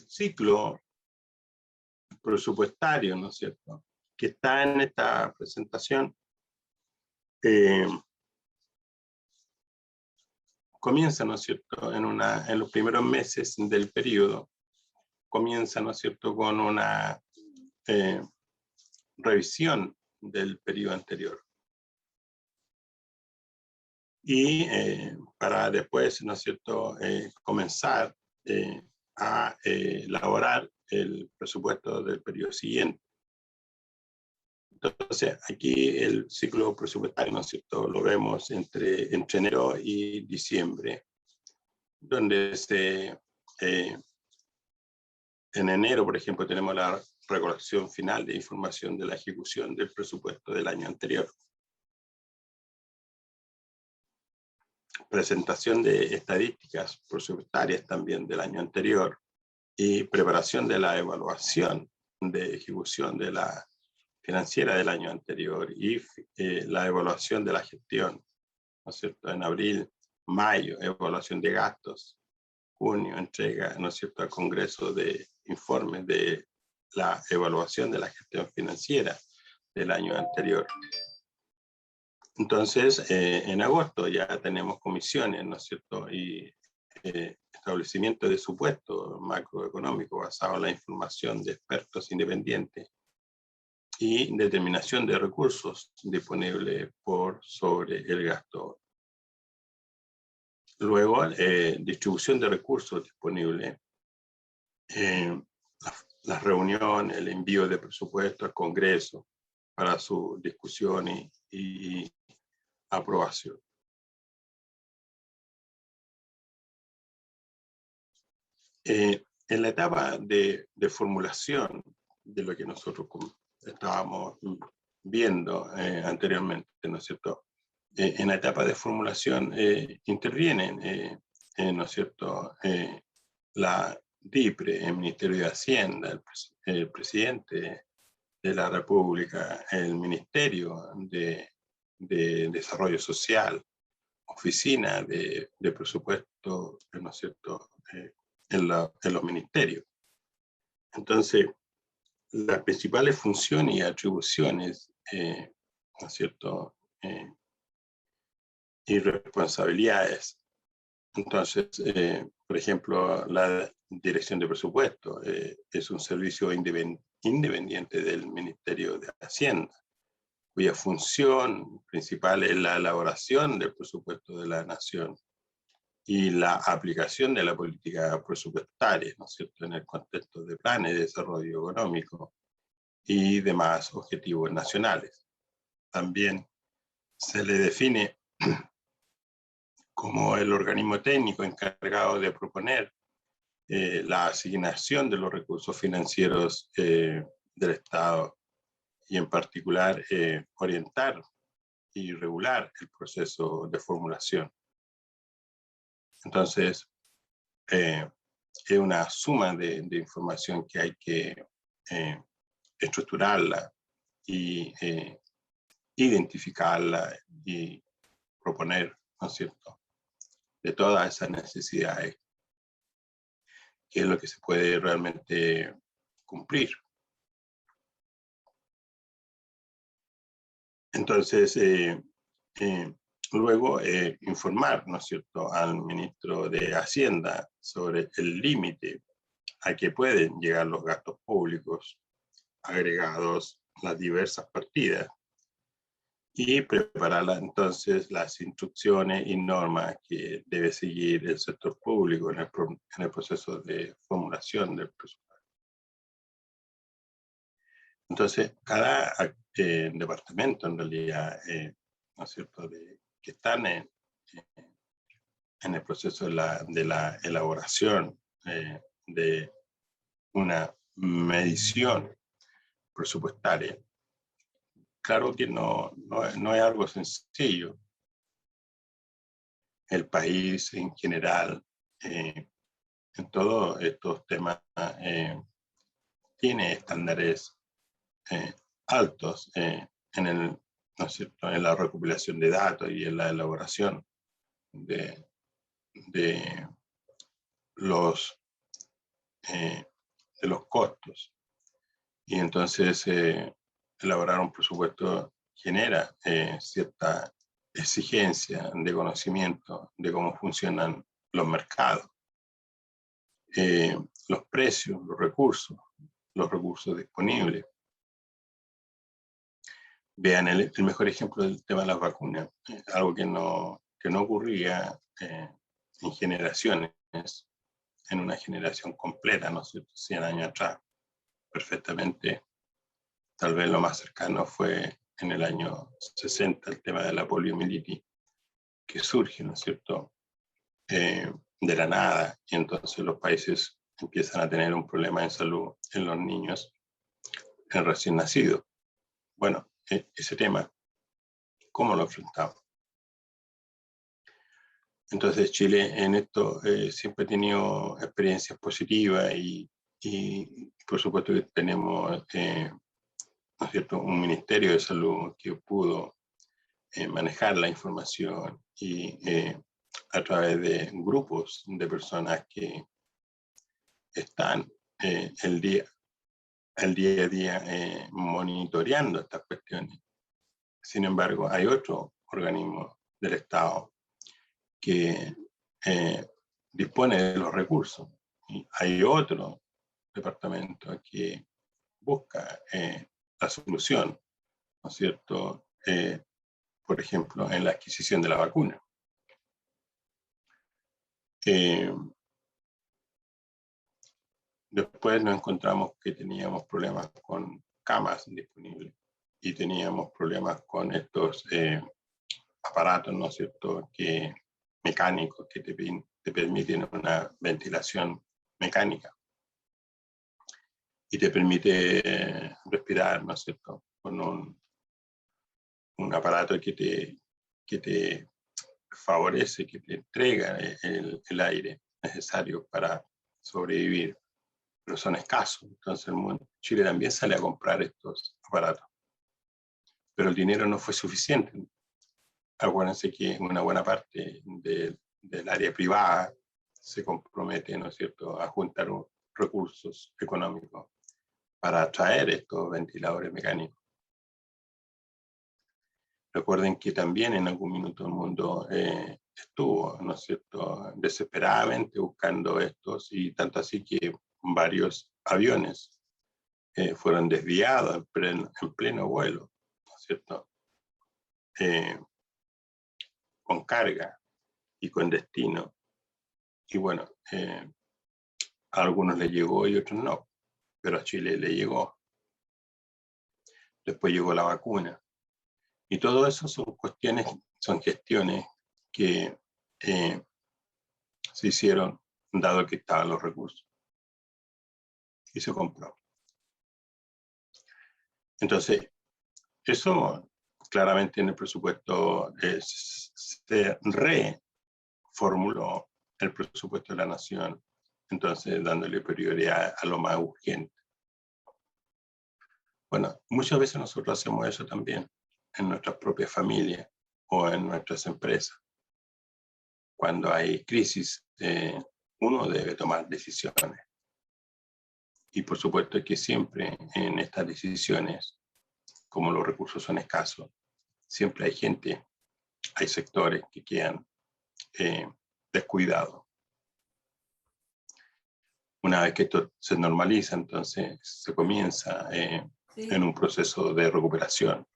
ciclo presupuestario, ¿no es cierto?, que está en esta presentación, comienza, ¿no es cierto?, en los primeros meses del periodo, comienza, ¿no es cierto?, con una revisión del periodo anterior. Y para después, ¿no es cierto?, comenzar a elaborar el presupuesto del periodo siguiente. Entonces, aquí el ciclo presupuestario, ¿no es cierto?, lo vemos entre enero y diciembre, donde en enero, por ejemplo, tenemos la recolección final de información de la ejecución del presupuesto del año anterior. Presentación de estadísticas presupuestarias también del año anterior y preparación de la evaluación de ejecución de la financiera del año anterior y la evaluación de la gestión, ¿no es cierto?, en abril, mayo, evaluación de gastos, junio, entrega, ¿no es cierto?, al Congreso de informes de la evaluación de la gestión financiera del año anterior. Entonces, en agosto ya tenemos comisiones, ¿no es cierto?, y establecimiento de supuestos macroeconómicos basado en la información de expertos independientes y determinación de recursos disponibles por sobre el gasto. Luego, distribución de recursos disponibles, las reuniones, el envío de presupuesto al Congreso para su discusión y aprobación. En la etapa de formulación de lo que nosotros estábamos viendo anteriormente, ¿no es cierto?, en la etapa de formulación intervienen, ¿no es cierto?, la DIPRE, el Ministerio de Hacienda, el presidente de la República, el Ministerio de Desarrollo Social, Oficina de Presupuesto, ¿no es cierto?, en los ministerios. Entonces, las principales funciones y atribuciones, ¿no es cierto?, y responsabilidades. Entonces, por ejemplo, la Dirección de Presupuesto es un servicio independiente del Ministerio de Hacienda, cuya función principal es la elaboración del presupuesto de la nación y la aplicación de la política presupuestaria, ¿no es cierto?, en el contexto de planes de desarrollo económico y demás objetivos nacionales. También se le define como el organismo técnico encargado de proponer la asignación de los recursos financieros del Estado y en particular orientar y regular el proceso de formulación. Entonces, es una suma de información que hay que estructurarla y identificarla y proponer, ¿no es cierto?, de todas esas necesidades, que es lo que se puede realmente cumplir. Entonces, luego informar, ¿no es cierto?, al ministro de Hacienda sobre el límite a que pueden llegar los gastos públicos agregados las diversas partidas y preparar entonces las instrucciones y normas que debe seguir el sector público en el proceso de formulación del presupuesto. Entonces, cada departamento en realidad, ¿no es cierto?, que están en el proceso de la elaboración de una medición presupuestaria. Claro que no es algo sencillo. El país en general, en todos estos temas, tiene estándares altos ¿no es cierto?, en la recopilación de datos y en la elaboración de los de los costos. Y entonces elaborar un presupuesto genera cierta exigencia de conocimiento de cómo funcionan los mercados, los precios, los recursos disponibles. Vean el mejor ejemplo del tema de las vacunas, algo que no ocurría en generaciones, en una generación completa, ¿no es cierto? 100 años atrás, perfectamente. Tal vez lo más cercano fue en el año 60, el tema de la poliomielitis, que surge, ¿no es cierto?, de la nada, y entonces los países empiezan a tener un problema de salud en los niños recién nacidos. Bueno, ese tema, ¿cómo lo enfrentamos? Entonces Chile en esto siempre ha tenido experiencias positivas y por supuesto que tenemos ¿no es cierto?, un Ministerio de Salud que pudo manejar la información y a través de grupos de personas que están el día a día monitoreando estas cuestiones. Sin embargo, hay otro organismo del Estado que dispone de los recursos y hay otro departamento que busca la solución, ¿no es cierto?, por ejemplo, en la adquisición de la vacuna. Después nos encontramos que teníamos problemas con camas disponibles y teníamos problemas con estos aparatos, ¿no es cierto?, mecánicos que te permiten una ventilación mecánica y te permite respirar, ¿no es cierto?, con un aparato que te favorece, que te entrega el aire necesario para sobrevivir, pero son escasos. Entonces Chile también sale a comprar estos aparatos, pero el dinero no fue suficiente. Acuérdense que una buena parte del área privada se compromete, ¿no es cierto?, a juntar recursos económicos para traer estos ventiladores mecánicos. Recuerden que también en algún minuto el mundo estuvo, ¿no es cierto?, desesperadamente buscando estos, y tanto así que varios aviones fueron desviados en pleno vuelo, ¿no es cierto?, con carga y con destino. Y bueno, a algunos les llegó y a otros no, pero a Chile le llegó. Después llegó la vacuna. Y todo eso son gestiones que se hicieron dado que estaban los recursos. Y se compró. Entonces, eso claramente en el presupuesto se reformuló el presupuesto de la nación, entonces dándole prioridad a lo más urgente. Bueno, muchas veces nosotros hacemos eso también en nuestras propias familias o en nuestras empresas. Cuando hay crisis, uno debe tomar decisiones. Y por supuesto que siempre en estas decisiones, como los recursos son escasos, siempre hay sectores que quedan descuidados. Una vez que esto se normaliza, entonces se comienza en un proceso de recuperación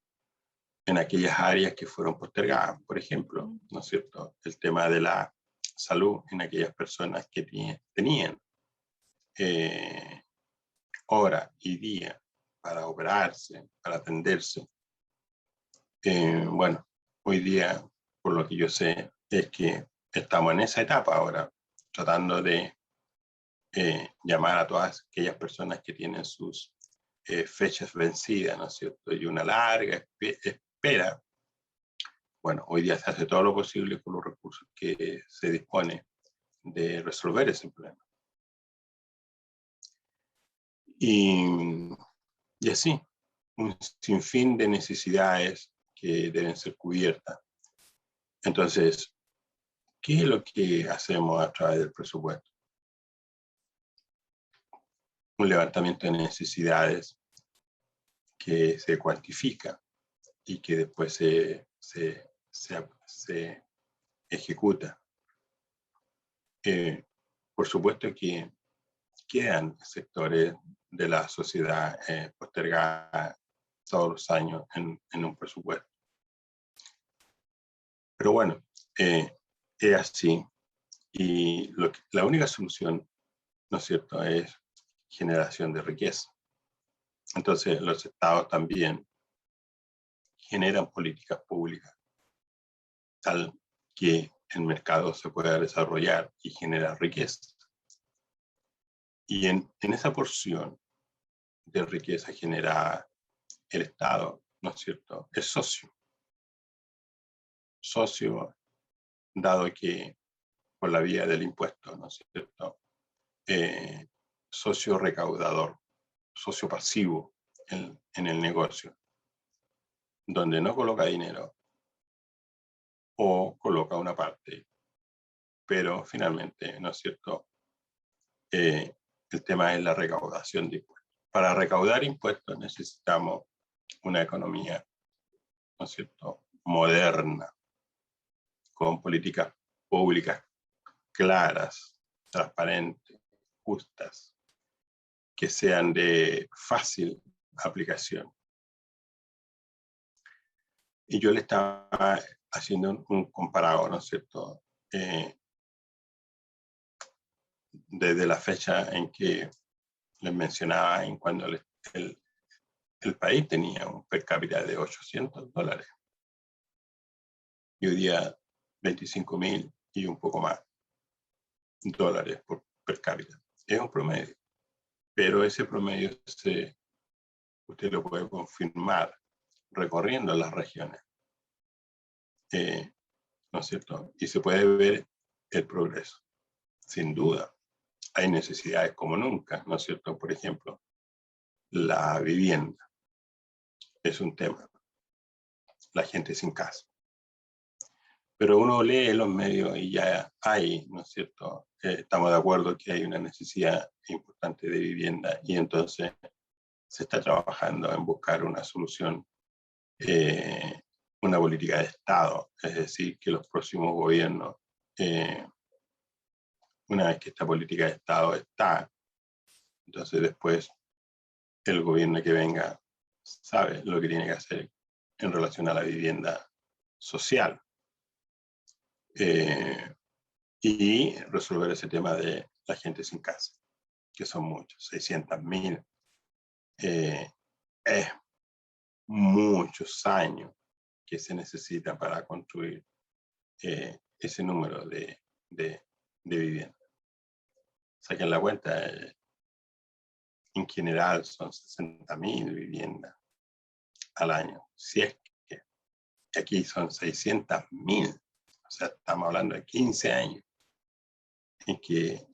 en aquellas áreas que fueron postergadas, por ejemplo, ¿no es cierto?, el tema de la salud en aquellas personas que tenían hora y día para operarse, para atenderse. Bueno, hoy día, por lo que yo sé, es que estamos en esa etapa ahora, tratando de llamar a todas aquellas personas que tienen sus fechas vencidas, ¿no es cierto?, y una larga espera. Bueno, hoy día se hace todo lo posible con los recursos que se dispone de resolver ese problema. Y así, un sinfín de necesidades que deben ser cubiertas. Entonces, ¿qué es lo que hacemos a través del presupuesto? un levantamiento de necesidades que se cuantifica y que después se ejecuta. Por supuesto que quedan sectores de la sociedad postergadas todos los años en un presupuesto. Pero bueno, es así. Y la única solución, ¿no es cierto?, es generación de riqueza. Entonces, los estados también generan políticas públicas tal que el mercado se pueda desarrollar y generar riqueza. Y en esa porción de riqueza generada, el Estado, ¿no es cierto?, es socio. Socio, dado que por la vía del impuesto, ¿no es cierto?, socio recaudador, socio pasivo en el negocio, donde no coloca dinero o coloca una parte, pero finalmente, ¿no es cierto?, el tema es la recaudación de impuestos. Para recaudar impuestos necesitamos una economía, ¿no es cierto?, moderna, con políticas públicas claras, transparentes, justas, que sean de fácil aplicación. Y yo le estaba haciendo un comparado, ¿no es cierto?, desde la fecha en que les mencionaba, en cuando el país tenía un per cápita de $800. Y hoy día 25.000 y un poco más dólares por per cápita. Es un promedio, pero ese promedio usted lo puede confirmar recorriendo las regiones, ¿no es cierto? Y se puede ver el progreso, sin duda. Hay necesidades como nunca, ¿no es cierto? Por ejemplo, la vivienda es un tema, la gente sin casa. Pero uno lee los medios y ya hay, ¿no es cierto? Estamos de acuerdo que hay una necesidad importante de vivienda y entonces se está trabajando en buscar una solución, una política de Estado, es decir, que los próximos gobiernos, una vez que esta política de Estado está, entonces después el gobierno que venga sabe lo que tiene que hacer en relación a la vivienda social. Y resolver ese tema de la gente sin casa, que son muchos, 600.000. Es muchos años que se necesitan para construir ese número de viviendas. Saquen la cuenta, en general son 60.000 viviendas al año, si es que aquí son 600.000, o sea, estamos hablando de 15 años en que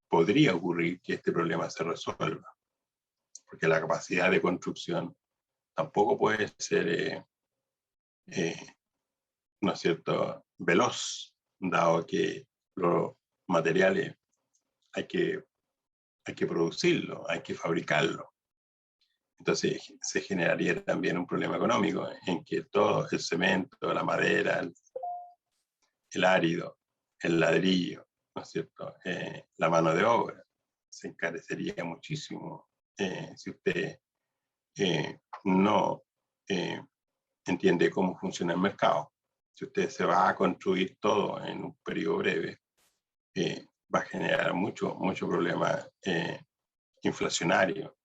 podría ocurrir que este problema se resuelva, porque la capacidad de construcción tampoco puede ser, ¿no es cierto?, veloz, dado que los materiales hay que producirlo, hay que fabricarlo. Entonces se generaría también un problema económico en que todo el cemento, la madera, el árido, el ladrillo, ¿no es cierto?, la mano de obra se encarecería muchísimo si usted no entiende cómo funciona el mercado. Si usted se va a construir todo en un periodo breve, va a generar mucho problema inflacionario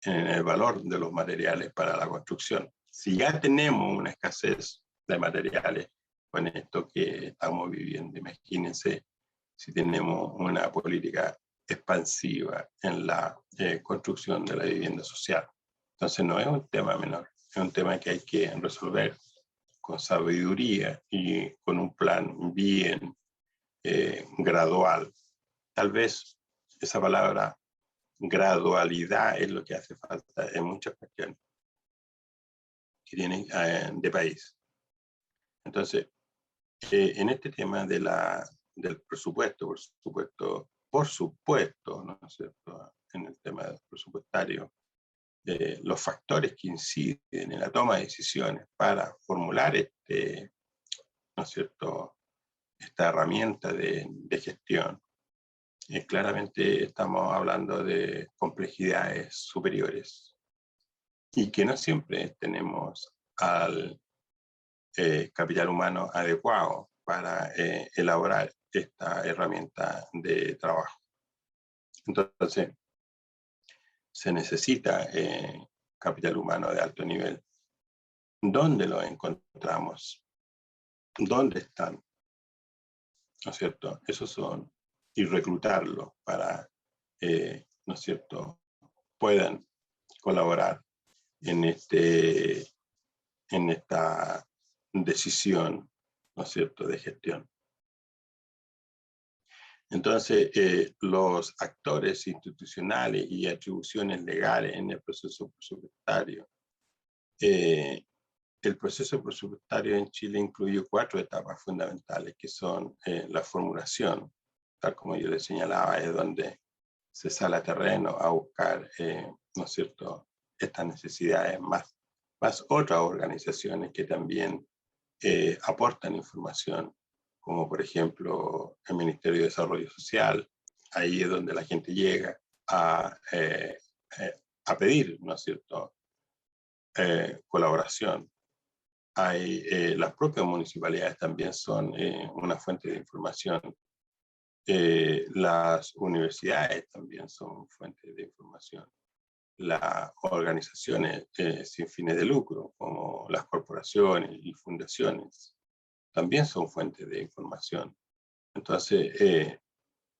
en el valor de los materiales para la construcción. Si ya tenemos una escasez de materiales con esto que estamos viviendo, imagínense si tenemos una política expansiva en la construcción de la vivienda social. Entonces no es un tema menor, es un tema que hay que resolver con sabiduría y con un plan bien gradual. Tal vez esa palabra gradualidad es lo que hace falta en muchas cuestiones que tienen de país. Entonces, en este tema del presupuesto, por supuesto, ¿no es cierto?, en el tema presupuestario, los factores que inciden en la toma de decisiones para formular ¿no es cierto?, esta herramienta de gestión, claramente estamos hablando de complejidades superiores y que no siempre tenemos al capital humano adecuado para elaborar esta herramienta de trabajo. Entonces, se necesita capital humano de alto nivel. ¿Dónde lo encontramos? ¿Dónde están? ¿No es cierto? Esos son, y reclutarlo para, ¿no es cierto?, puedan colaborar en esta decisión, ¿no es cierto?, de gestión. Entonces, los actores institucionales y atribuciones legales en el proceso presupuestario. El proceso presupuestario en Chile incluye 4 etapas fundamentales, que son la formulación, tal como yo les señalaba, es donde se sale a terreno a buscar, ¿no es cierto?, estas necesidades, más otras organizaciones que también aportan información, como por ejemplo el Ministerio de Desarrollo Social. Ahí es donde la gente llega a pedir, ¿no es cierto?, colaboración. Las propias municipalidades también son una fuente de información. Las universidades también son fuentes de información. Las organizaciones sin fines de lucro, como las corporaciones y fundaciones, también son fuentes de información. Entonces,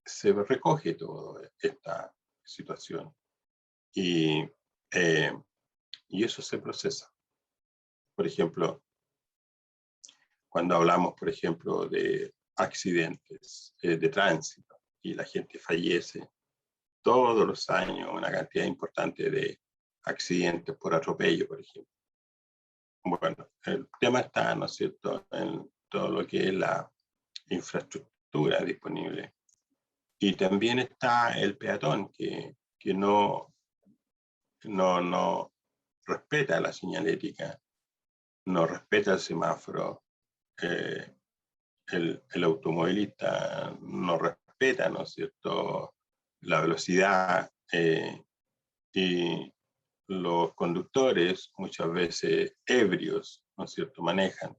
se recoge toda esta situación y eso se procesa. Por ejemplo, cuando hablamos, por ejemplo, de accidentes de tránsito y la gente fallece todos los años, una cantidad importante de accidentes por atropello, por ejemplo. Bueno, el tema está, ¿no es cierto?, en todo lo que es la infraestructura disponible. Y también está el peatón, que no respeta la señalética, no respeta el semáforo, el automovilista no respeta, ¿no es cierto?, la velocidad, y los conductores, muchas veces ebrios, ¿no es cierto?, manejan.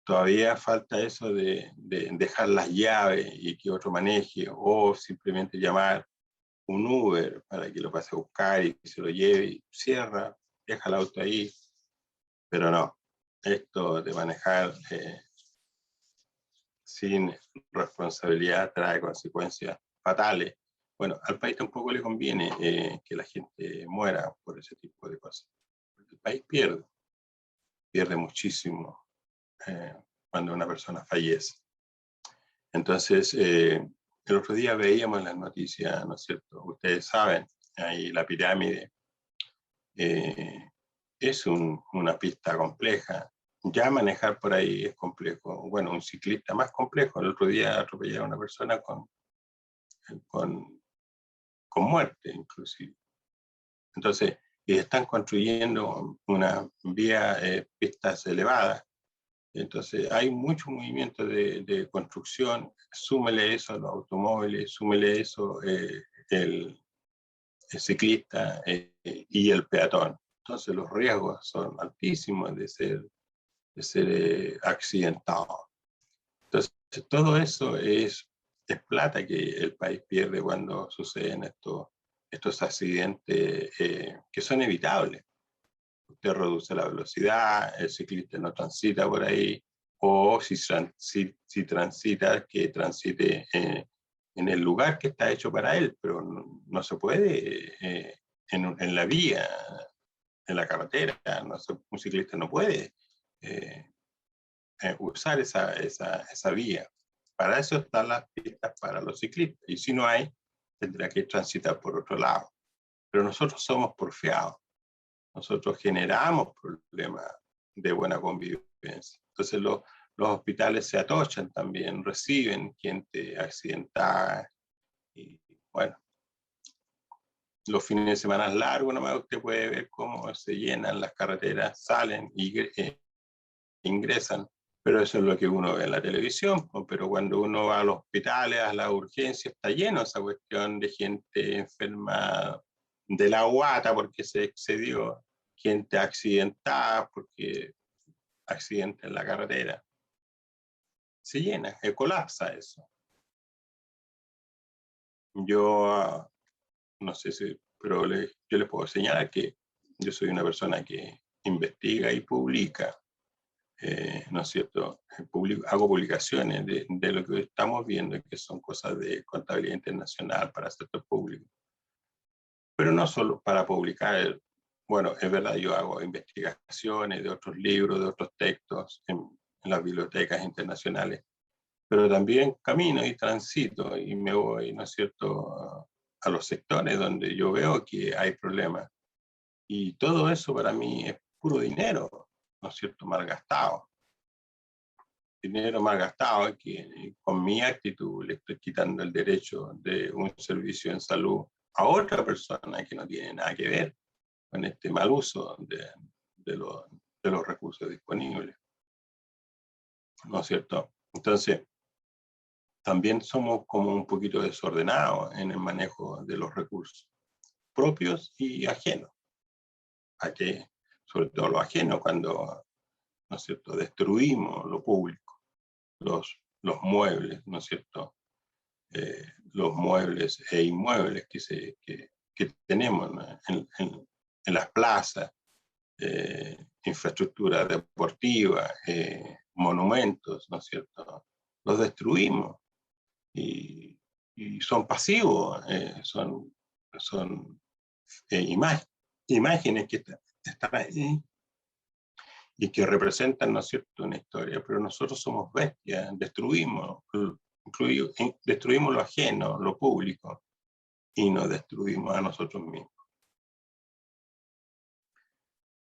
Todavía falta eso de dejar las llaves y que otro maneje, o simplemente llamar un Uber para que lo pase a buscar y se lo lleve y cierra, deja el auto ahí. Pero no, esto de manejar sin responsabilidad trae consecuencias fatales. Bueno, al país tampoco le conviene que la gente muera por ese tipo de cosas. El país pierde muchísimo cuando una persona fallece. Entonces, el otro día veíamos en las noticias, ¿no es cierto? Ustedes saben, ahí la pirámide es una pista compleja. Ya manejar por ahí es complejo. Bueno, un ciclista más complejo. El otro día atropellar a una persona con muerte, inclusive. Entonces, están construyendo una vía, pistas elevadas. Entonces, hay mucho movimiento de construcción. Súmele eso a los automóviles, súmele eso el ciclista y el peatón. Entonces, los riesgos son altísimos de ser accidentado. Entonces, todo eso es plata que el país pierde cuando suceden estos accidentes que son evitables. Usted reduce la velocidad, el ciclista no transita por ahí, o si transita, que transite en el lugar que está hecho para él, pero no se puede en la vía, en la carretera, un ciclista no puede usar esa vía. Para eso están las pistas para los ciclistas, y si no hay, tendrá que transitar por otro lado. Pero nosotros somos porfiados, nosotros generamos problemas de buena convivencia. Entonces los hospitales se atochan también, reciben gente accidentada, y bueno, los fines de semana largos, nomás usted puede ver cómo se llenan las carreteras, salen y ingresan, pero eso es lo que uno ve en la televisión, pero cuando uno va a los hospitales, a la urgencia, está lleno esa cuestión de gente enferma de la guata porque se excedió, gente accidentada porque accidente en la carretera. Se llena, colapsa eso. Yo no sé si, pero yo les puedo señalar que yo soy una persona que investiga y publica, ¿no es cierto? Hago publicaciones de lo que estamos viendo, que son cosas de contabilidad internacional para el sector público. Pero no solo para publicar, bueno, es verdad, yo hago investigaciones de otros libros, de otros textos en las bibliotecas internacionales, pero también camino y transito y me voy, ¿no es cierto?, a los sectores donde yo veo que hay problemas. Y todo eso para mí es puro dinero, ¿no es cierto?, malgastado. Dinero malgastado que con mi actitud le estoy quitando el derecho de un servicio en salud a otra persona que no tiene nada que ver con este mal uso de los recursos disponibles, ¿no es cierto? Entonces, también somos como un poquito desordenados en el manejo de los recursos propios y ajenos. A que, sobre todo lo ajeno, cuando, ¿no es cierto?, destruimos lo público, los muebles, ¿no es cierto?, los muebles e inmuebles que tenemos, ¿no?, en las plazas, infraestructura deportiva, monumentos, ¿no es cierto?, los destruimos y son pasivos, son imágenes que están ahí y que representan, ¿no es cierto?, una historia, pero nosotros somos bestias, destruimos lo ajeno, lo público, y nos destruimos a nosotros mismos.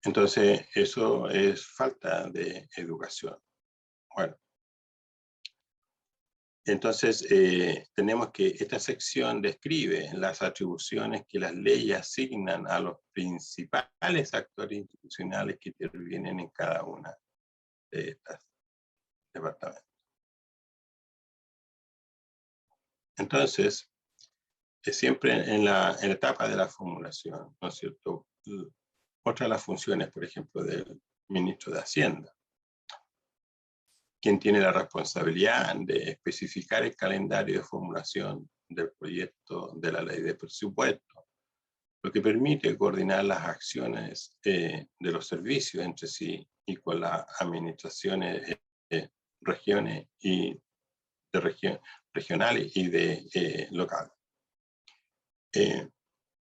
Entonces, eso es falta de educación. Bueno, entonces tenemos que esta sección describe las atribuciones que las leyes asignan a los principales actores institucionales que intervienen en cada una de estas departamentos. Entonces, siempre en la etapa de la formulación, ¿no es cierto?, otra de las funciones, por ejemplo, del ministro de Hacienda, quien tiene la responsabilidad de especificar el calendario de formulación del proyecto de la ley de presupuesto, lo que permite coordinar las acciones de los servicios entre sí y con las administraciones regiones y de regionales y de locales.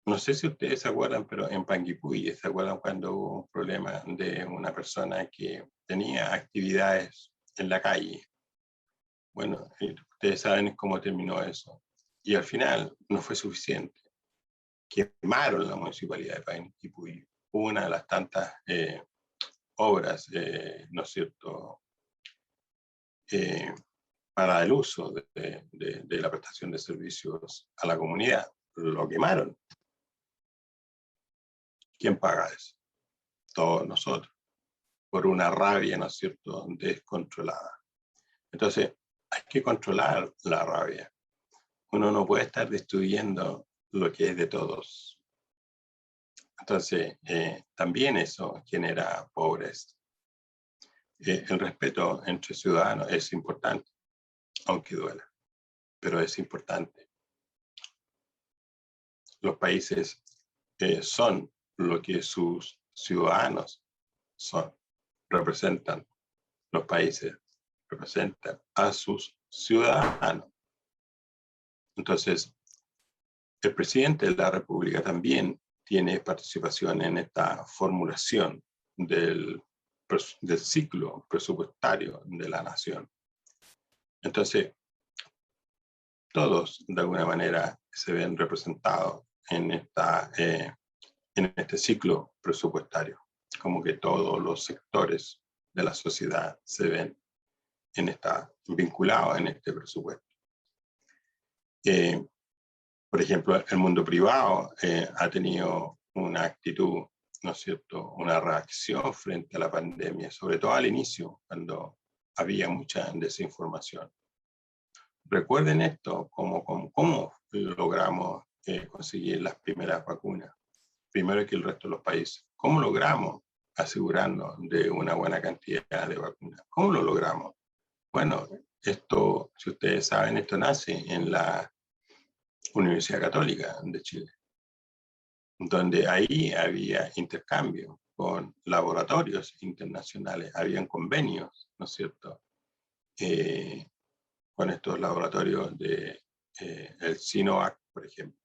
No sé si ustedes se acuerdan, pero en Panguipulli, ¿se acuerdan cuando hubo un problema de una persona que tenía actividades en la calle? Bueno, ustedes saben cómo terminó eso. Y al final no fue suficiente. Quemaron la municipalidad de Panguipulli. Una de las tantas obras, ¿no es cierto?, para el uso de la prestación de servicios a la comunidad. Lo quemaron. ¿Quién paga eso? Todos nosotros, por una rabia, ¿no es cierto?, descontrolada. Entonces, hay que controlar la rabia. Uno no puede estar destruyendo lo que es de todos. Entonces, también eso genera pobreza. El respeto entre ciudadanos es importante, aunque duela, pero es importante. Los países son lo que sus ciudadanos son, representan. Los países representan a sus ciudadanos. Entonces, el presidente de la República también tiene participación en esta formulación del ciclo presupuestario de la nación. Entonces, todos de alguna manera se ven representados en este ciclo presupuestario, como que todos los sectores de la sociedad se ven vinculados en este presupuesto. Por ejemplo, el mundo privado ha tenido una actitud, ¿no es cierto?, una reacción frente a la pandemia, sobre todo al inicio, cuando había mucha desinformación. Recuerden esto, cómo logramos conseguir las primeras vacunas, primero que el resto de los países. ¿Cómo logramos asegurarnos de una buena cantidad de vacunas? ¿Cómo lo logramos? Bueno, esto, si ustedes saben, esto nace en la Universidad Católica de Chile, donde ahí había intercambio con laboratorios internacionales, habían convenios, ¿no es cierto?, con estos laboratorios de el Sinovac, por ejemplo.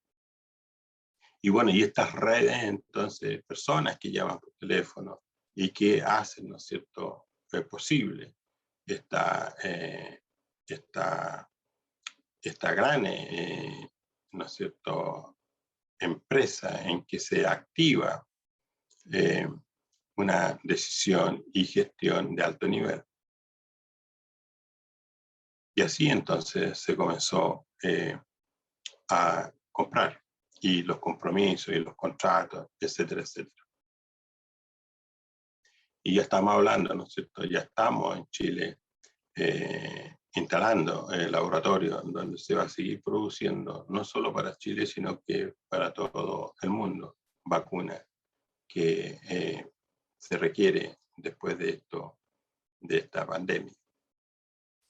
Y bueno, y estas redes, entonces, personas que llaman por teléfono y que hacen, ¿no es cierto?, posible esta, esta, esta gran, ¿no es cierto?, empresa en que se activa una decisión y gestión de alto nivel. Y así entonces se comenzó a comprar, y los compromisos y los contratos, etcétera, etcétera. Y ya estamos hablando, ¿no es cierto? Ya estamos en Chile instalando laboratorios donde se va a seguir produciendo, no solo para Chile, sino que para todo el mundo, vacunas que se requiere después de esto, de esta pandemia.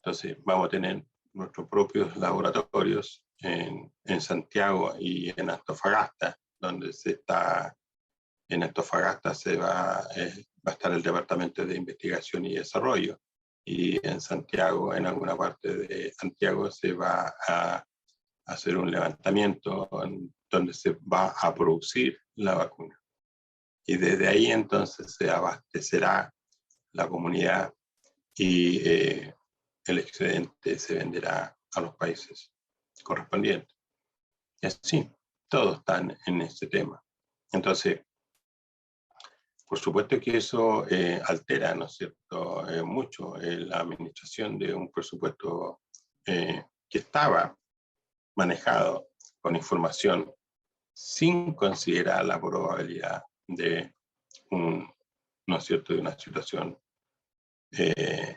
Entonces vamos a tener nuestros propios laboratorios en Santiago y en Antofagasta, donde en Antofagasta va a estar el Departamento de Investigación y Desarrollo, y en Santiago, en alguna parte de Santiago, se va a hacer un levantamiento donde se va a producir la vacuna. Y desde ahí entonces se abastecerá la comunidad y el excedente se venderá a los países correspondientes. Y así, todos están en este tema. Entonces, por supuesto que eso altera, ¿no es cierto?, mucho la administración de un presupuesto que estaba manejado con información sin considerar la probabilidad de ¿no es cierto?, de una situación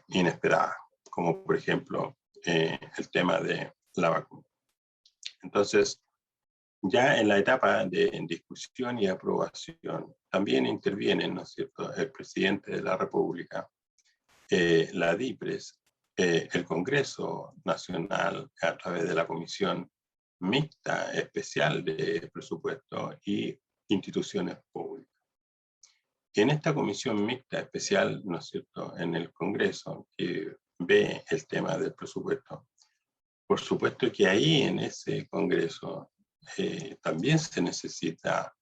inesperada, como por ejemplo el tema de la vacuna. Entonces, ya en la etapa de discusión y aprobación, también intervienen, ¿no es cierto?, el presidente de la República, la DIPRES, el Congreso Nacional a través de la Comisión Mixta Especial de Presupuesto y instituciones públicas. En esta Comisión Mixta Especial, ¿no es cierto?, en el Congreso, que ve el tema del presupuesto, por supuesto que ahí en ese Congreso también se necesita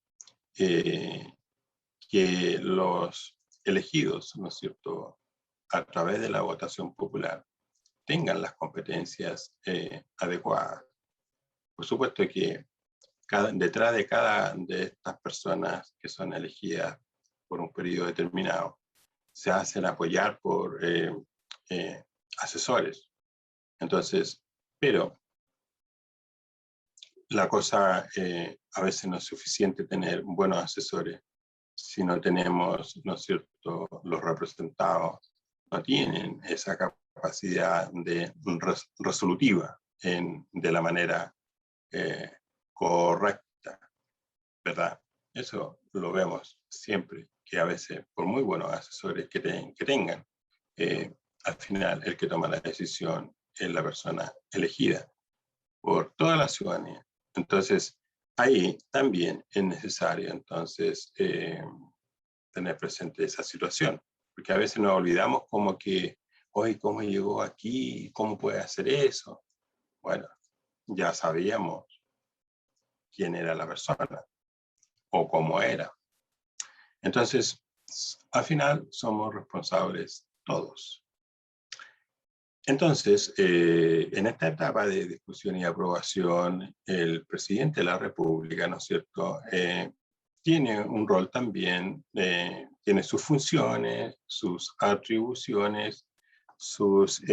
que los elegidos, ¿no es cierto?, a través de la votación popular, tengan las competencias adecuadas. Por supuesto que detrás de cada de estas personas que son elegidas por un periodo determinado, se hacen apoyar por asesores. Entonces, pero la cosa a veces no es suficiente tener buenos asesores si no tenemos, ¿no es cierto?, los representados no tienen esa capacidad de resolutiva de la manera correcta, ¿verdad? Eso lo vemos siempre, que a veces, por muy buenos asesores que tengan, al final el que toma la decisión es la persona elegida por toda la ciudadanía. Entonces, ahí también es necesario, entonces, tener presente esa situación, porque a veces nos olvidamos como que, hoy, ¿cómo llegó aquí? ¿Cómo puede hacer eso? Bueno, ya sabíamos quién era la persona o cómo era. Entonces, al final somos responsables todos. Entonces, en esta etapa de discusión y aprobación, el presidente de la República, ¿no es cierto?, tiene un rol también, tiene sus funciones, sus atribuciones, sus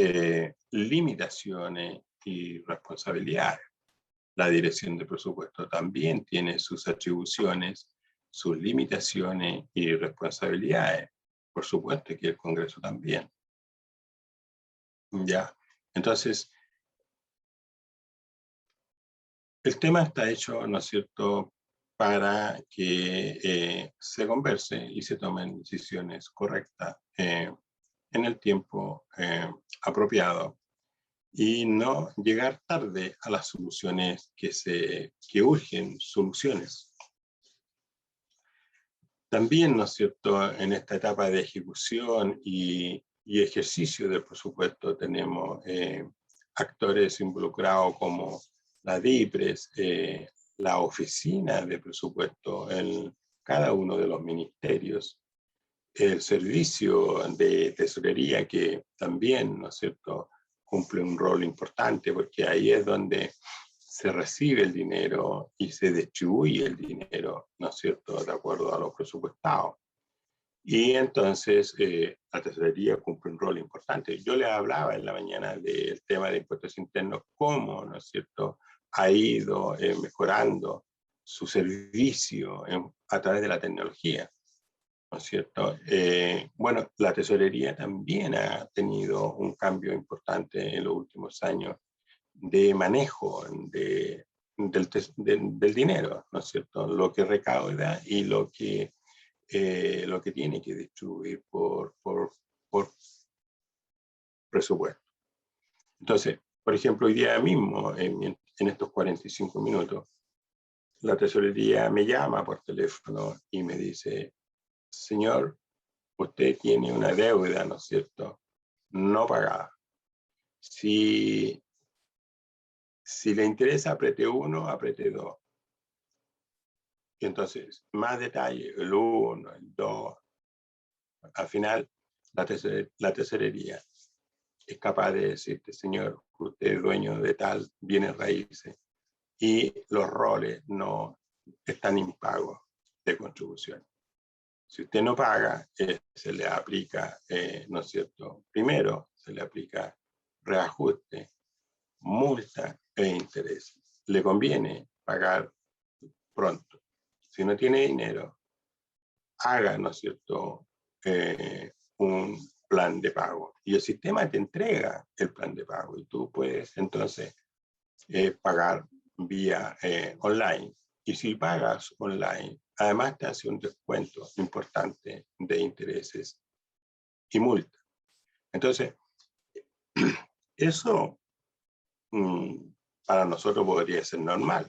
limitaciones y responsabilidades. La dirección de presupuesto también tiene sus atribuciones, sus limitaciones y responsabilidades. Por supuesto que el Congreso también. ¿Ya? Entonces, el tema está hecho, ¿no es cierto?, para que se converse y se tomen decisiones correctas en el tiempo apropiado y no llegar tarde a las soluciones que urgen soluciones. También, ¿no es cierto?, en esta etapa de ejecución y ejercicio del presupuesto tenemos actores involucrados como la DIPRES, la oficina de presupuesto en cada uno de los ministerios, el servicio de tesorería que también, ¿no es cierto?, cumple un rol importante porque ahí es donde se recibe el dinero y se distribuye el dinero, ¿no es cierto?, de acuerdo a lo presupuestado. Y entonces la tesorería cumple un rol importante. Yo les hablaba en la mañana del tema de impuestos internos, cómo, ¿no es cierto?, ha ido mejorando su servicio a través de la tecnología, ¿no es cierto? Bueno, la tesorería también ha tenido un cambio importante en los últimos años de manejo del dinero, ¿no es cierto? Lo que recauda y lo que tiene que distribuir por presupuesto. Entonces, por ejemplo, hoy día mismo, en estos 45 minutos, la tesorería me llama por teléfono y me dice, señor, usted tiene una deuda, ¿no es cierto?, no pagada. Si le interesa, apriete 1, apriete 2. Y entonces, más detalle, el 1, el 2. Al final, la tesorería es capaz de decirte, señor, usted es dueño de tal bienes raíces y los roles no están impagos de contribución. Si usted no paga, se le aplica, ¿no es cierto? Primero, se le aplica reajuste, multa e interés. Le conviene pagar pronto. Si no tiene dinero, haga, ¿no es cierto?, un plan de pago. Y el sistema te entrega el plan de pago y tú puedes entonces pagar vía online. Y si pagas online, además te hace un descuento importante de intereses y multa. Entonces, eso para nosotros podría ser normal.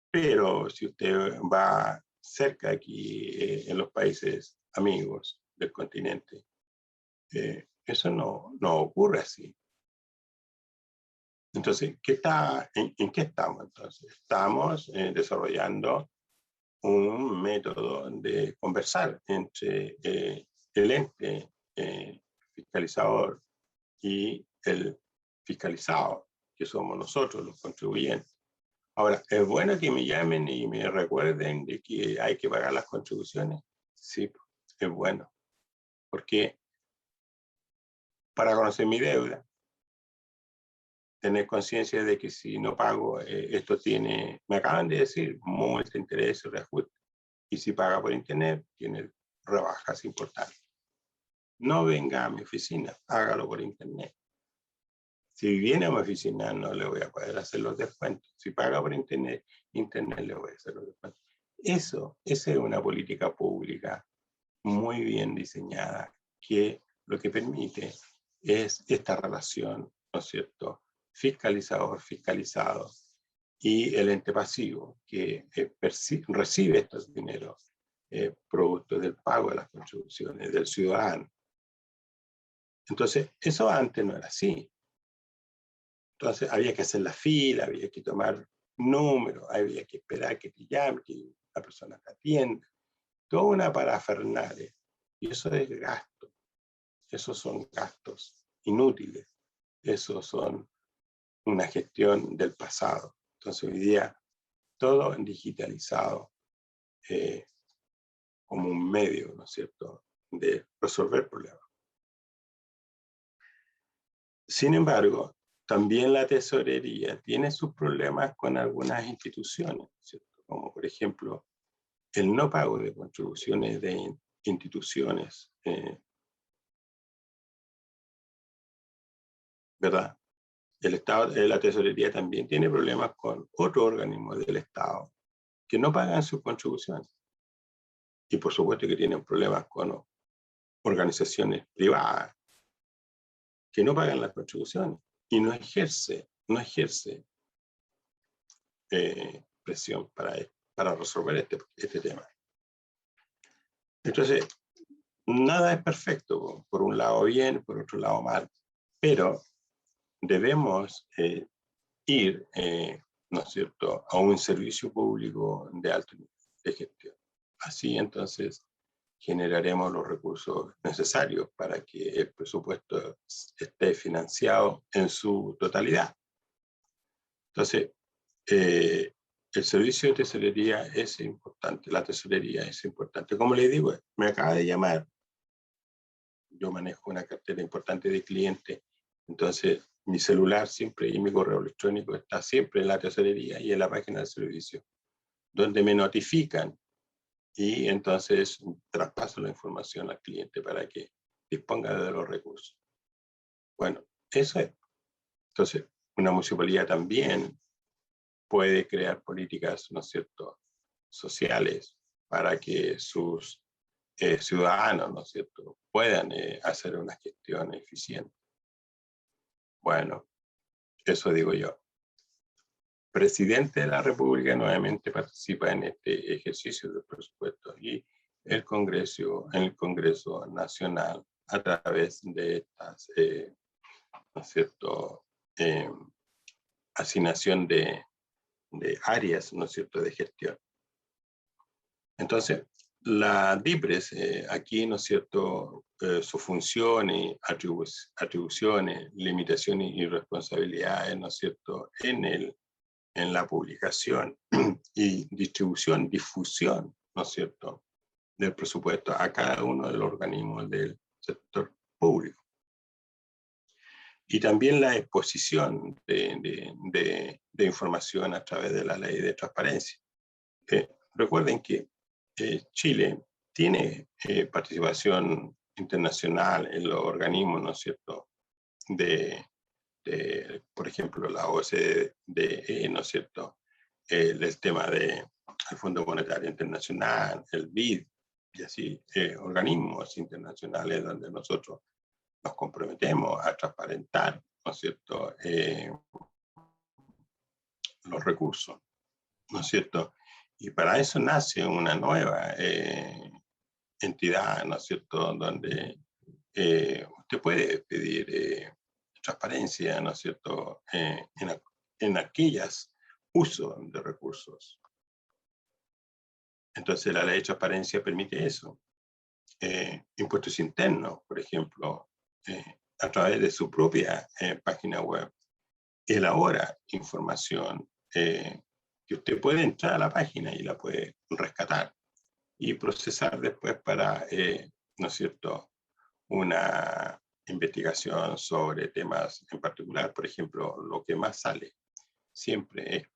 Pero si usted va cerca aquí en los países amigos del continente, eso no ocurre así. Entonces, ¿en qué estamos entonces? Estamos desarrollando un método de conversar entre el ente fiscalizador y el fiscalizado, que somos nosotros los contribuyentes. Ahora, ¿es bueno que me llamen y me recuerden de que hay que pagar las contribuciones? Sí, es bueno. Porque para conocer mi deuda, tener conciencia de que si no pago, esto me acaban de decir, multa, interés, reajuste. Y si paga por internet, tiene rebajas importantes. No venga a mi oficina, hágalo por internet. Si viene a mi oficina, no le voy a poder hacer los descuentos. Si paga por internet le voy a hacer los descuentos. Esa es una política pública muy bien diseñada que lo que permite es esta relación, ¿no es cierto?, fiscalizador-fiscalizado y el ente pasivo que recibe estos dineros producto del pago de las contribuciones del ciudadano. Entonces, eso antes no era así. Entonces, había que hacer la fila, había que tomar números, había que esperar que te llame, que la persona te atienda. Toda una parafernalia. Y eso es gasto. Esos son gastos inútiles. Esos son una gestión del pasado. Entonces, hoy día, todo digitalizado como un medio, ¿no es cierto?, de resolver problemas. Sin embargo, también la tesorería tiene sus problemas con algunas instituciones, ¿cierto? Como por ejemplo el no pago de contribuciones de instituciones, ¿verdad? El Estado, la tesorería también tiene problemas con otros organismos del Estado que no pagan sus contribuciones. Y por supuesto que tienen problemas con organizaciones privadas que no pagan las contribuciones y no ejerce presión para resolver este tema. Entonces, nada es perfecto, por un lado bien, por otro lado mal, pero debemos ir, ¿no es cierto?, a un servicio público de alto nivel de gestión. Así entonces generaremos los recursos necesarios para que el presupuesto esté financiado en su totalidad. Entonces, el servicio de tesorería es importante, la tesorería es importante. Como les digo, me acaba de llamar, yo manejo una cartera importante de clientes, entonces mi celular siempre y mi correo electrónico está siempre en la tesorería y en la página del servicio, donde me notifican y entonces traspaso la información al cliente para que disponga de los recursos. Bueno, eso es. Entonces, una municipalidad también puede crear políticas, ¿no es cierto?, sociales para que sus ciudadanos, ¿no es cierto?, puedan hacer una gestión eficiente. Bueno, eso digo yo. Presidente de la República nuevamente participa en este ejercicio de presupuesto y en el Congreso Nacional a través de estas, ¿no es cierto?, asignación de áreas, ¿no es cierto?, de gestión. Entonces, la DIPRES, aquí, ¿no es cierto?, su función y atribuciones, limitaciones y responsabilidades, ¿no es cierto?, en la publicación y difusión, ¿no es cierto?, del presupuesto a cada uno de los organismos del sector público. Y también la exposición de información a través de la ley de transparencia. Recuerden que Chile tiene participación internacional en los organismos, ¿no es cierto?, por ejemplo, la OCDE, ¿no es cierto?, el tema del Fondo Monetario Internacional, el BID, y así, organismos internacionales donde nosotros nos comprometemos a transparentar, ¿no es cierto?, los recursos, ¿no es cierto? Y para eso nace una nueva entidad, ¿no es cierto?, donde usted puede pedir transparencia, ¿no es cierto?, en aquellas usos de recursos. Entonces la ley de transparencia permite eso. Impuestos internos, por ejemplo, a través de su propia página web, elabora información que usted puede entrar a la página y la puede rescatar y procesar después para, ¿no es cierto?, una investigación sobre temas en particular. Por ejemplo, lo que más sale siempre es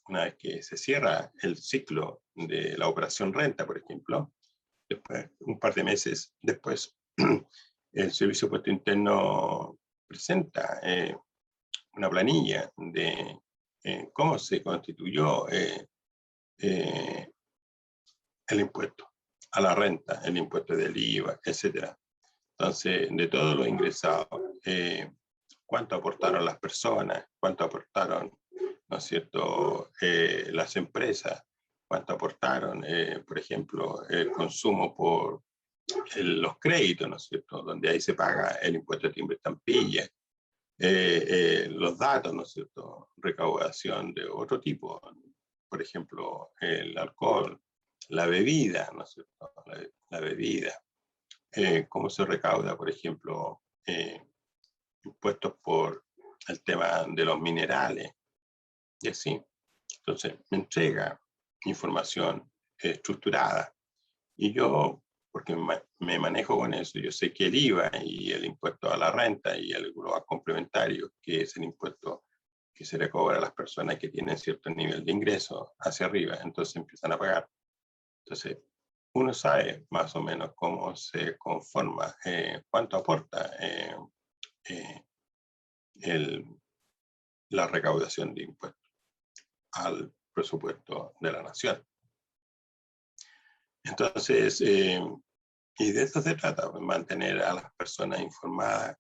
una vez que se cierra el ciclo de la operación renta, por ejemplo, después, un par de meses después, el Servicio de Impuesto Interno presenta una planilla de cómo se constituyó el impuesto a la renta, el impuesto del IVA, etc. Entonces, de todo lo ingresado, cuánto aportaron las personas, cuánto aportaron, ¿no es cierto?, las empresas, cuánto aportaron, por ejemplo, el consumo por los créditos, ¿no es cierto?, donde ahí se paga el impuesto de timbre estampilla, los datos, ¿no es cierto?, recaudación de otro tipo, por ejemplo, el alcohol, la bebida, ¿no es cierto?, la bebida, cómo se recauda, por ejemplo, impuestos por el tema de los minerales, y así. Entonces, me entrega información estructurada, y yo, porque me manejo con eso. Yo sé que el IVA y el impuesto a la renta y el global complementario, que es el impuesto que se le cobra a las personas que tienen cierto nivel de ingreso hacia arriba, entonces empiezan a pagar. Entonces, uno sabe más o menos cómo se conforma, cuánto aporta la recaudación de impuestos al presupuesto de la nación. Entonces, y de eso se trata, mantener a las personas informadas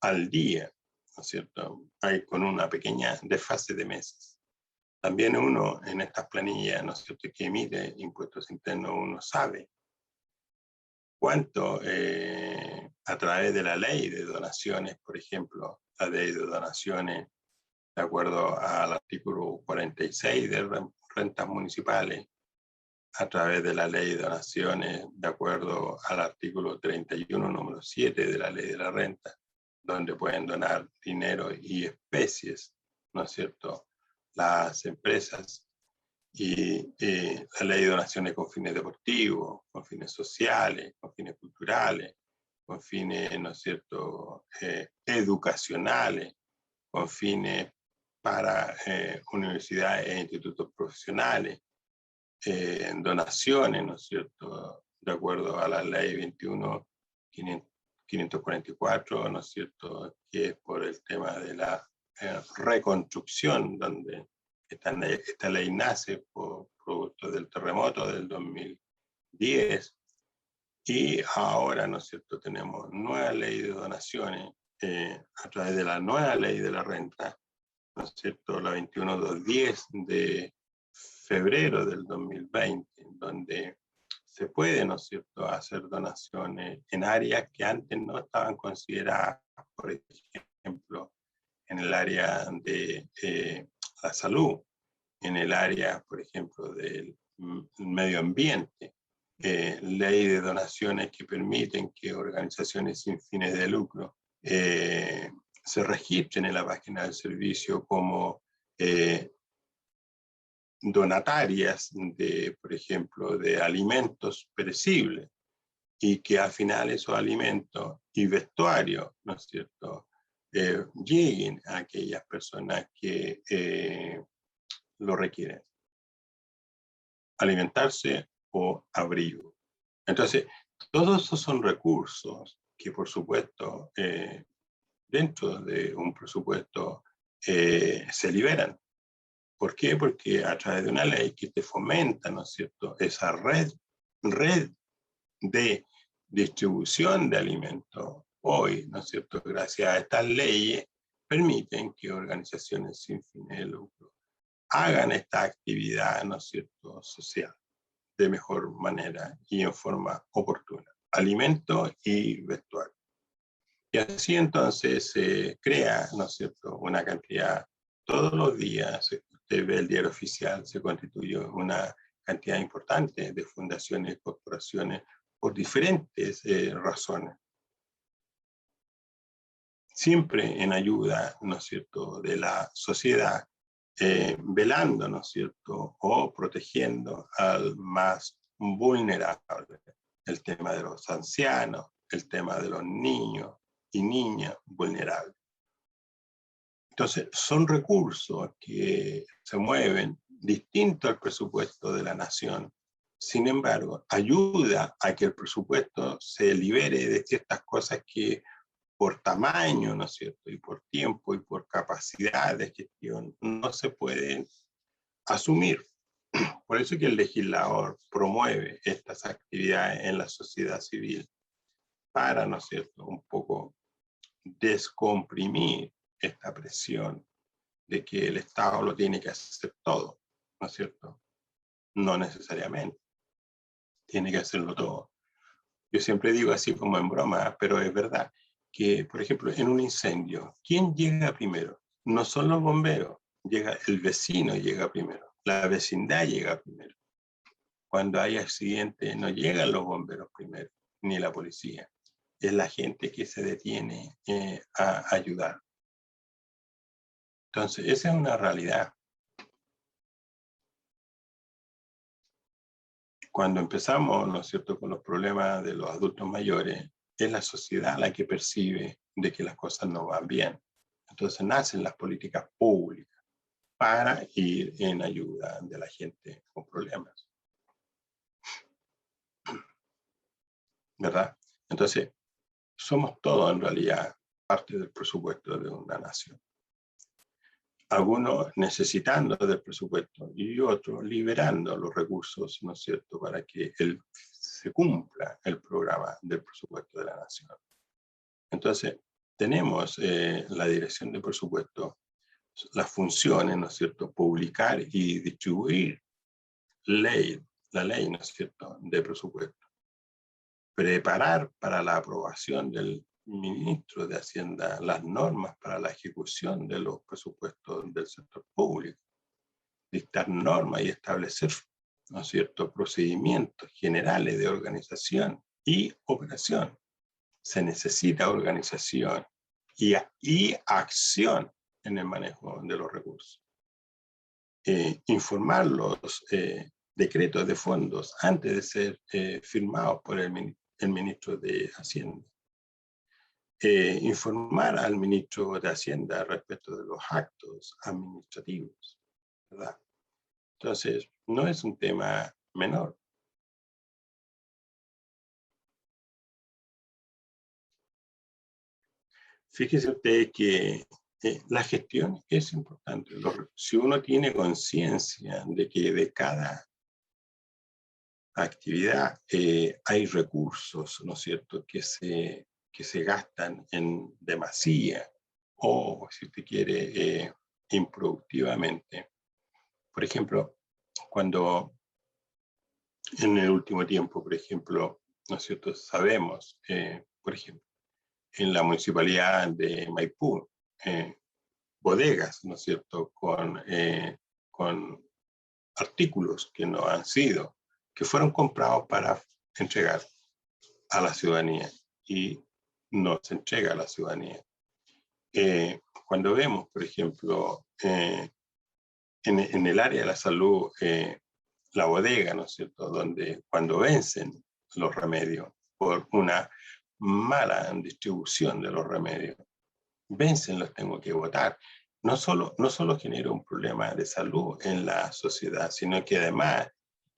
al día, ¿no es cierto? Hay con una pequeña desfase de meses. También uno en estas planillas, ¿no es cierto?, que emite impuestos internos, uno sabe cuánto a través de la ley de donaciones, por ejemplo, la ley de donaciones, de acuerdo al artículo 46 de rentas municipales, a través de la ley de donaciones, de acuerdo al artículo 31, número 7 de la ley de la renta, donde pueden donar dinero y especies, ¿no es cierto?, las empresas, y la ley de donaciones con fines deportivos, con fines sociales, con fines culturales, con fines, ¿no es cierto?, educacionales, con fines para universidades e institutos profesionales, donaciones, ¿no es cierto?, de acuerdo a la ley 21.544, ¿no es cierto?, que es por el tema de la reconstrucción, donde esta ley nace por producto del terremoto del 2010, y ahora, ¿no es cierto?, tenemos nueva ley de donaciones a través de la nueva ley de la renta, ¿no es cierto?, la 21.210 de febrero del 2020, donde se puede, ¿no es cierto?, hacer donaciones en áreas que antes no estaban consideradas, por ejemplo, en el área de la salud, en el área, por ejemplo, del medio ambiente, ley de donaciones que permiten que organizaciones sin fines de lucro se registren en la página del servicio como donatarias de, por ejemplo, de alimentos perecibles, y que al final esos alimentos y vestuario, ¿no es cierto?, lleguen a aquellas personas que lo requieren, alimentarse o abrigo. Entonces, todos esos son recursos que, por supuesto, dentro de un presupuesto se liberan. ¿Por qué? Porque a través de una ley que te fomenta, ¿no es cierto?, esa red de distribución de alimentos, hoy, ¿no es cierto?, gracias a estas leyes, permiten que organizaciones sin fines de lucro hagan esta actividad, ¿no es cierto?, social, de mejor manera y en forma oportuna. Alimento y vestuario. Y así entonces se crea, ¿no es cierto?, una cantidad, todos los días, usted ve el diario oficial, se constituye una cantidad importante de fundaciones y corporaciones por diferentes razones. Siempre en ayuda, ¿no es cierto?, de la sociedad, velando, ¿no es cierto?, o protegiendo al más vulnerable. El tema de los ancianos, el tema de los niños y niñas vulnerables. Entonces, son recursos que se mueven distinto al presupuesto de la nación. Sin embargo, ayuda a que el presupuesto se libere de ciertas cosas que por tamaño, ¿no es cierto?, y por tiempo y por capacidad de gestión no se pueden asumir. Por eso que el legislador promueve estas actividades en la sociedad civil para, ¿no es cierto?, un poco descomprimir esta presión de que el Estado lo tiene que hacer todo, ¿no es cierto? No necesariamente, tiene que hacerlo todo. Yo siempre digo así como en broma, pero es verdad, que por ejemplo en un incendio, ¿quién llega primero? No son los bomberos, llega el vecino, llega primero, la vecindad llega primero. Cuando hay accidente no llegan los bomberos primero, ni la policía. Es la gente que se detiene a ayudar. Entonces, esa es una realidad. cuando empezamos, ¿no es cierto?, con los problemas de los adultos mayores, es la sociedad la que percibe de que las cosas no van bien. Entonces nacen las políticas públicas para ir en ayuda de la gente con problemas, ¿verdad? Entonces, somos todos en realidad parte del presupuesto de una nación. Algunos necesitando del presupuesto y otros liberando los recursos, ¿no es cierto?, para que se cumpla el programa del presupuesto de la nación. Entonces, tenemos la dirección de presupuesto, las funciones, ¿no es cierto?, publicar y distribuir la ley, ¿no es cierto?, de presupuesto. Preparar para la aprobación del ministro de Hacienda las normas para la ejecución de los presupuestos del sector público, dictar normas y establecer, ¿no es cierto?, procedimientos generales de organización y operación. Se necesita organización y acción en el manejo de los recursos. Informar los decretos de fondos antes de ser firmados por el ministro de Hacienda. Informar al ministro de Hacienda respecto de los actos administrativos, ¿verdad? Entonces, no es un tema menor. Fíjese usted que la gestión es importante. Si uno tiene conciencia de que de cada actividad hay recursos, ¿no es cierto?, que se gastan en demasía o, si usted quiere, improductivamente. Por ejemplo, cuando en el último tiempo, por ejemplo, ¿no es cierto?, sabemos, por ejemplo, en la municipalidad de Maipú, bodegas, ¿no es cierto?, con artículos que no han sido, que fueron comprados para entregar a la ciudadanía y no se entrega a la ciudadanía. Cuando vemos, por ejemplo, en el área de la salud, la bodega, ¿no es cierto?, donde cuando vencen los remedios por una mala distribución de los remedios, vencen, los tengo que botar. No solo genera un problema de salud en la sociedad, sino que además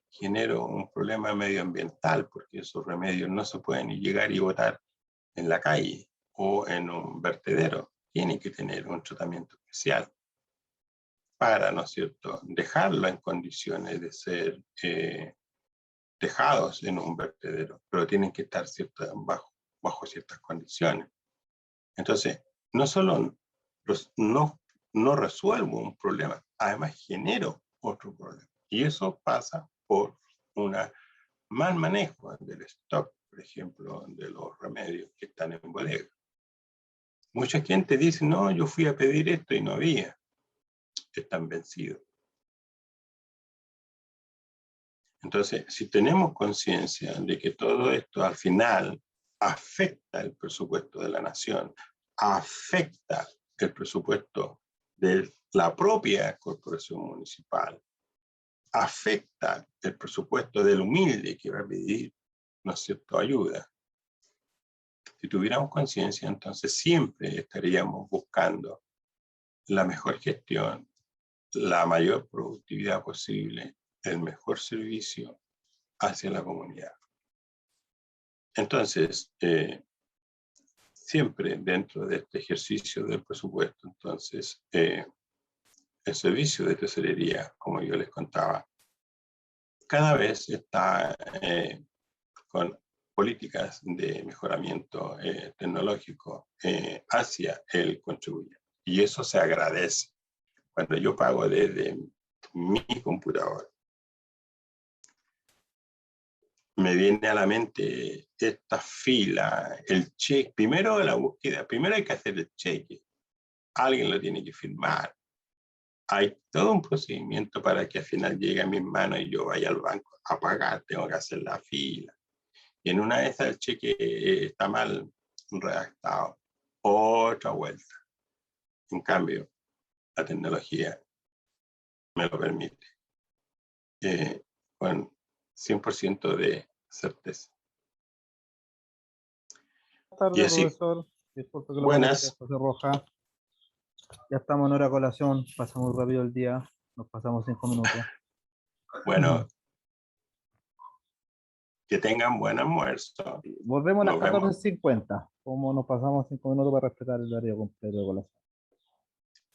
genera un problema medioambiental, porque esos remedios no se pueden llegar y botar en la calle o en un vertedero. Tienen que tener un tratamiento especial para, ¿no es cierto?, dejarlo en condiciones de ser dejados en un vertedero, pero tienen que estar bajo ciertas condiciones. Entonces, no solo no resuelvo un problema, además genero otro problema. Y eso pasa por un mal manejo del stock, por ejemplo, de los remedios que están en bodega. Mucha gente dice, no, yo fui a pedir esto y no había. Están vencidos. Entonces, si tenemos conciencia de que todo esto al final afecta el presupuesto de la nación, afecta el presupuesto de la propia corporación municipal, afecta el presupuesto del humilde que va a pedir, ¿no es cierto?, ayuda. Si tuviéramos conciencia, entonces siempre estaríamos buscando la mejor gestión, la mayor productividad posible, el mejor servicio hacia la comunidad. Entonces, siempre dentro de este ejercicio del presupuesto, entonces, el servicio de tesorería, como yo les contaba, cada vez está con políticas de mejoramiento tecnológico hacia el contribuyente. Y eso se agradece. Cuando yo pago desde mi computadora, me viene a la mente esta fila, el cheque. Primero la búsqueda, primero hay que hacer el cheque. Alguien lo tiene que firmar. Hay todo un procedimiento para que al final llegue a mis manos y yo vaya al banco a pagar. Tengo que hacer la fila. Y en una de esas el cheque está mal redactado. Otra vuelta. En cambio, la tecnología me lo permite. Con 100% de certeza. Buenas tardes, Y así, profesor. Disculpe que lo moleste, buenas. José Roja. Ya estamos en hora de colación. Pasa muy rápido el día. Nos pasamos 5 minutos. Bueno, que tengan buen almuerzo. Volvemos a las Nos vemos. 14:50. Como nos pasamos 5 minutos para respetar el horario completo de colación.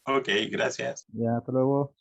Ok, gracias. Ya, hasta luego.